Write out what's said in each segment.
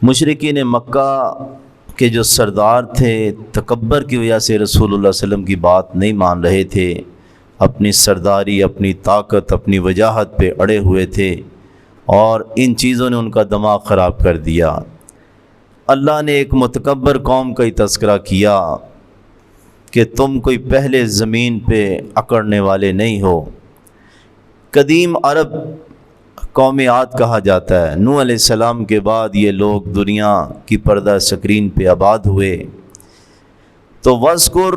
مشرکین مکہ کے جو سردار تھے تکبر کی وجہ سے رسول اللہ صلی اللہ علیہ وسلم کی بات نہیں مان رہے تھے، اپنی سرداری، اپنی طاقت، اپنی وجاہت پہ اڑے ہوئے تھے، اور ان چیزوں نے ان کا دماغ خراب کر دیا۔ اللہ نے ایک متکبر قوم کا ہی تذکرہ کیا کہ تم کوئی پہلے زمین پہ اکڑنے والے نہیں ہو۔ قدیم عرب قوم عاد کہا جاتا ہے، نوح علیہ السلام کے بعد یہ لوگ دنیا کی پردہ سکرین پہ آباد ہوئے۔ تو وذکر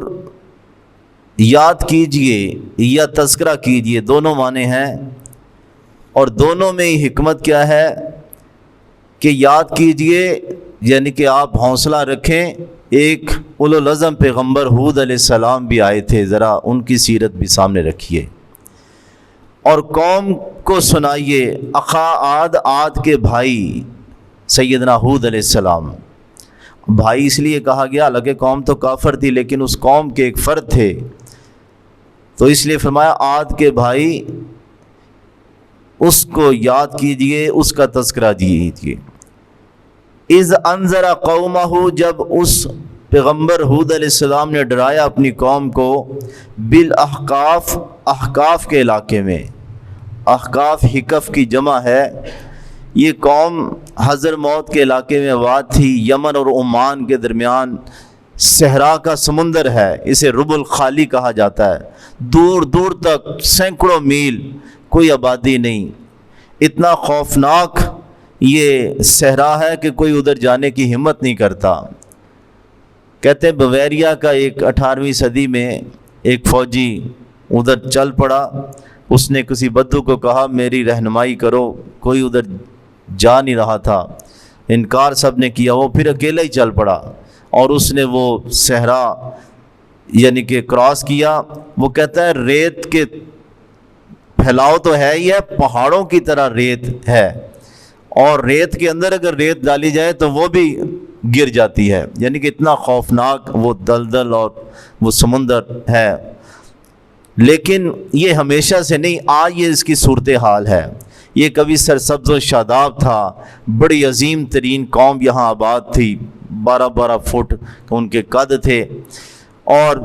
یاد کیجئے یا تذکرہ کیجئے، دونوں معنی ہیں، اور دونوں میں ہی حکمت کیا ہے کہ یاد کیجئے یعنی کہ آپ حوصلہ رکھیں۔ ایک اولوالعزم پیغمبر ہود علیہ السلام بھی آئے تھے، ذرا ان کی سیرت بھی سامنے رکھیے اور قوم کو سنائیے۔ اخا عاد، عاد کے بھائی سیدنا ہود علیہ السلام، بھائی اس لیے کہا گیا، حالانکہ قوم تو کافر تھی لیکن اس قوم کے ایک فرد تھے، تو اس لیے فرمایا عاد کے بھائی، اس کو یاد کیجئے، اس کا تذکرہ کیجئے۔ اذ انذر قومہ، جب اس پیغمبر ہود علیہ السلام نے ڈرایا اپنی قوم کو، بالاحقاف، احقاف کے علاقے میں، احقاف حقف کی جمع ہے۔ یہ قوم حضرموت کے علاقے میں آباد تھی، یمن اور عمان کے درمیان صحرا کا سمندر ہے، اسے رب الخالی کہا جاتا ہے، دور دور تک سینکڑوں میل کوئی آبادی نہیں، اتنا خوفناک یہ صحرا ہے کہ کوئی ادھر جانے کی ہمت نہیں کرتا۔ کہتے ہیں بویریا کا ایک 18ویں صدی میں ایک فوجی ادھر چل پڑا، اس نے کسی بدو کو کہا میری رہنمائی کرو، کوئی ادھر جا نہیں رہا تھا، انکار سب نے کیا، وہ پھر اکیلا ہی چل پڑا اور اس نے وہ صحرا یعنی کہ کراس کیا۔ وہ کہتا ہے ریت کے پھیلاؤ تو ہے ہی ہے، پہاڑوں کی طرح ریت ہے، اور ریت کے اندر اگر ریت ڈالی جائے تو وہ بھی گر جاتی ہے، یعنی کہ اتنا خوفناک وہ دلدل اور وہ سمندر ہے۔ لیکن یہ ہمیشہ سے نہیں، آج یہ اس کی صورتحال ہے۔ یہ کبھی سرسبز و شاداب تھا، بڑی عظیم ترین قوم یہاں آباد تھی، 12 فٹ ان کے قد تھے، اور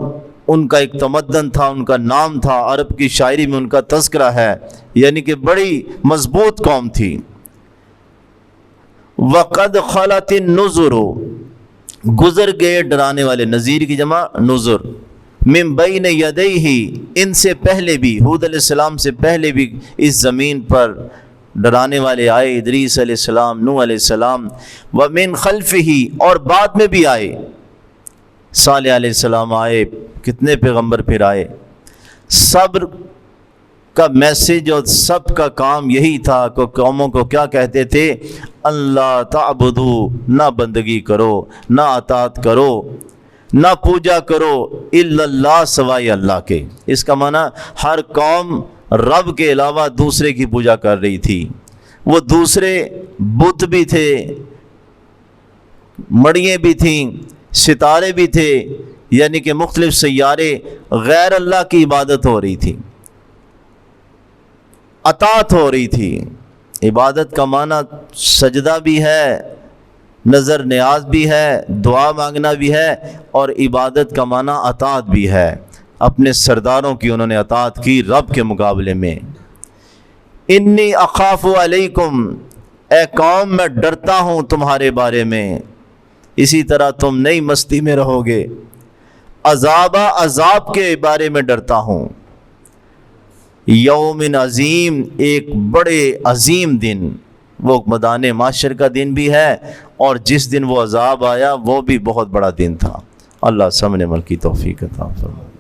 ان کا ایک تمدن تھا، ان کا نام تھا، عرب کی شاعری میں ان کا تذکرہ ہے، یعنی کہ بڑی مضبوط قوم تھی۔ وَقَدْ خَلَتِ النُّذُرُ، گزر گئے ڈرانے والے، نذیر کی جمع نذر، من بین یدیہ، ان سے پہلے بھی، ہود علیہ السلام سے پہلے بھی اس زمین پر ڈرانے والے آئے، ادریس علیہ السلام، نوح علیہ السلام، ومن خلفہ، اور بعد میں بھی آئے، صالح علیہ السلام آئے، کتنے پیغمبر پھر آئے۔ صبر کا میسج اور سب کا کام یہی تھا کہ قوموں کو کیا کہتے تھے، اللہ تعبدو، نہ بندگی کرو، نہ اطاعت کرو، نہ پوجا کرو، الا اللہ، سوائے اللہ کے۔ اس کا معنی ہر قوم رب کے علاوہ دوسرے کی پوجا کر رہی تھی، وہ دوسرے بت بھی تھے، مڑییں بھی تھیں، ستارے بھی تھے، یعنی کہ مختلف سیارے، غیر اللہ کی عبادت ہو رہی تھی، اطاعت ہو رہی تھی۔ عبادت کا معنی سجدہ بھی ہے، نظر نیاز بھی ہے، دعا مانگنا بھی ہے، اور عبادت کا معنی اطاعت بھی ہے۔ اپنے سرداروں کی انہوں نے اطاعت کی رب کے مقابلے میں۔ انی اخاف علیکم، اے قوم میں ڈرتا ہوں تمہارے بارے میں، اسی طرح تم نئی مستی میں رہو گے، عذاب کے بارے میں ڈرتا ہوں، یوم عظیم، ایک بڑے عظیم دن، وہ میدان معاشر کا دن بھی ہے، اور جس دن وہ عذاب آیا وہ بھی بہت بڑا دن تھا۔ اللہ سمجھنے عمل کی توفیق عطا فرمائے۔